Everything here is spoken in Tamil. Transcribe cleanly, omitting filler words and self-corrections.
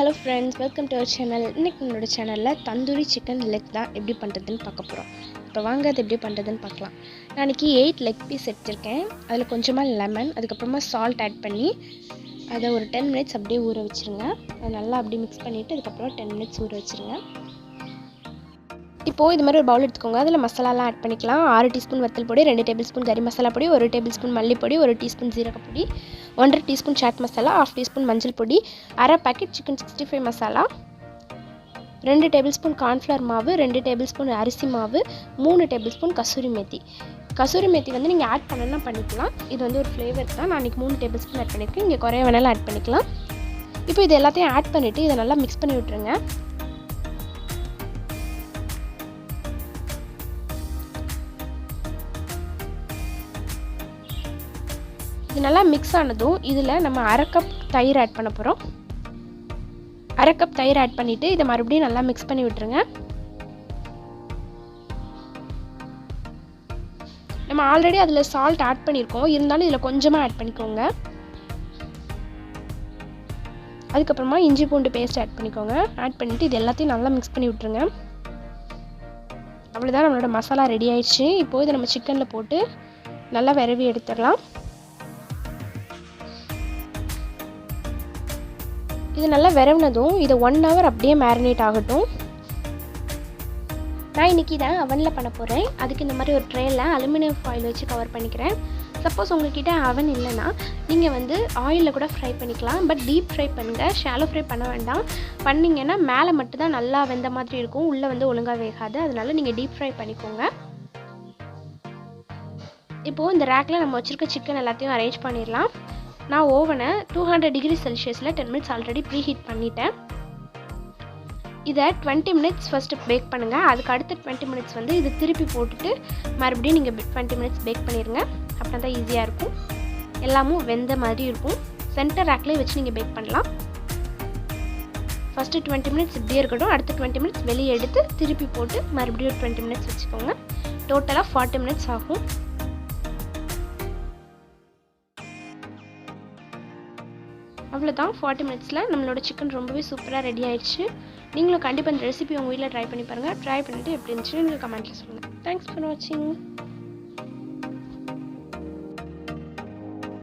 Hello friends, welcome to our channel. இன்னைக்கு நம்மளோட சேனல்ல தந்தூரி சிக்கன் லெக் தான் எப்படி பண்றதுன்னு பார்க்க போறோம். இப்போ வாங்க அது எப்படி பண்றதுன்னு பார்க்கலாம். நான் இன்னைக்கு 8 லெக் பீஸ் எடுத்துர்க்கேன். அதுல கொஞ்சமா லெமன், அதுக்கு அப்புறமா salt ஆட் பண்ணி அத ஒரு 10 minutes அப்படியே ஊற வச்சிருங்க. அது நல்லா அப்படியே mix பண்ணிட்டு அதுக்கு அப்புறம் 10 minutes ஊற வச்சிருங்க. இப்போ இது மாதிரி ஒரு பவுல் எடுத்துக்கோங்க. அதுல மசாலாலாம் ஆட் பண்ணிக்கலாம். 6 டீஸ்பூன் வத்தல் பொடி, 2 டேபிள்ஸ்பூன் கறி மசாலா பொடி, 1 டேபிள்ஸ்பூன் மல்லி பொடி, 1 டீஸ்பூன் ஜீரக பொடி, 1/2 டீஸ்பூன் சாட் மசாலா, 1/2 டீஸ்பூன் மஞ்சள் பொடி, 1/2 packet chicken 65 masala, 2 tablespoon cornflour மாவு, 2 டேபிள்ஸ்பூன் அரிசி மாவு, 3 டேபிள்ஸ்பூன் கசூரி மேத்தி. கசூரி மேத்தி வந்து நீங்க ஆட் பண்ணனும்னா பண்ணிக்கலாம். இது வந்து ஒரு ஃப்ளேவர் தான். நான் இன்னைக்கு 3 டேபிள்ஸ்பூன் ஆட் பண்ணிருக்கேன். நீங்க குறைய வேணாலும் ஆட் பண்ணிக்கலாம். இப்போ இது எல்லாத்தையும் ஆட் பண்ணிட்டு இத நல்லா mix பண்ணி விட்டுருங்க. இது நல்லா mix ஆனதும் இதுல நம்ம 1/2 கப் தயிர் ஆட் பண்ண போறோம். 1/2 கப் தயிர் ஆட் பண்ணிட்டு இத மறுபடியும் நல்லா mix பண்ணி விட்டுருங்க. நம்ம ஆல்ரெடி அதுல salt ஆட் பண்ணிருக்கோம். இருந்தாலும் இதுல கொஞ்சமா ஆட் பண்ணிக்கோங்க. அதுக்கு அப்புறமா இஞ்சி பூண்டு பேஸ்ட் ஆட் பண்ணிக்கோங்க. ஆட் பண்ணிட்டு இது எல்லாத்தையும் நல்லா mix பண்ணி விட்டுருங்க. அவ்வளவுதான் நம்மளோட மசாலா ரெடி ஆயிடுச்சு. இப்போ இத நம்ம சிக்கன்ல போட்டு நல்லா விரவி எடுத்துறலாம். இது நல்லா விரவுனதும் இத 1 hour அப்படியே marinate ஆகட்டும். நான் இன்னைக்கு இத அவன்ல பண்ண போறேன். அதுக்கு இந்த மாதிரி ஒரு ட்ரேல அலுமினியம் ஃபாயில் வச்சு கவர் பண்ணிக்கிறேன். சப்போஸ் உங்ககிட்ட அவன் இல்லனா நீங்க வந்து ஆயில்ல கூட ஃப்ரை பண்ணிக்கலாம். பட் டீப் ஃப்ரை பண்ணுங்க. ஷாலோ ஃப்ரை பண்ண வேண்டாம். பண்ணீங்கனா மேலே மட்டும் தான் நல்லா வெந்த மாதிரி இருக்கும். உள்ள வந்து ஒழுங்கா வேகாது. அதனால நீங்க டீப் ஃப்ரை பண்ணிக்கோங்க. இப்போ இந்த ரேக்ல நம்ம வச்சிருக்க சிக்கன் எல்லாத்தையும் அரேஞ்ச் பண்ணிரலாம். நான் ஓவனை 200 டிகிரி செல்சியஸ்ல 10 minutes ஆல்ரெடி ப்ரீ ஹீட் பண்ணிட்டேன். இத 20 minutes ஃபர்ஸ்ட் பேக் பண்ணுங்க. அதுக்கு அடுத்து 20 minutes வந்து இது திருப்பி போட்டுட்டு மறுபடியும் நீங்க 20 minutes பேக் பண்ணிருங்க. அப்பதான் தான் ஈஸியா இருக்கும். எல்லாமும் வெந்த மாதிரி இருக்கும். சென்டர் ரேக்லயே வச்சு நீங்க பேக் பண்ணலாம். ஃபர்ஸ்ட் 20 minutes இப்படியே இருக்கட்டும். அடுத்து 20 minutes வெளிய எடுத்து திருப்பி போட்டு மறுபடியும் 20 minutes வச்சுக்கோங்க. டோட்டலா 40 minutes ஆகும். அவ்வளவுதான் 40 minutesல நம்மளோட சிக்கன் ரொம்பவே சூப்பரா ரெடி ஆயிடுச்சு. நீங்களும் கண்டிப்பா இந்த ரெசிபி உங்க வீட்ல ட்ரை பண்ணி பாருங்க. ட்ரை பண்ணிட்டு எப்படி இருந்துச்சுன்னு கமெண்ட்ல சொல்லுங்க. Thanks for watching.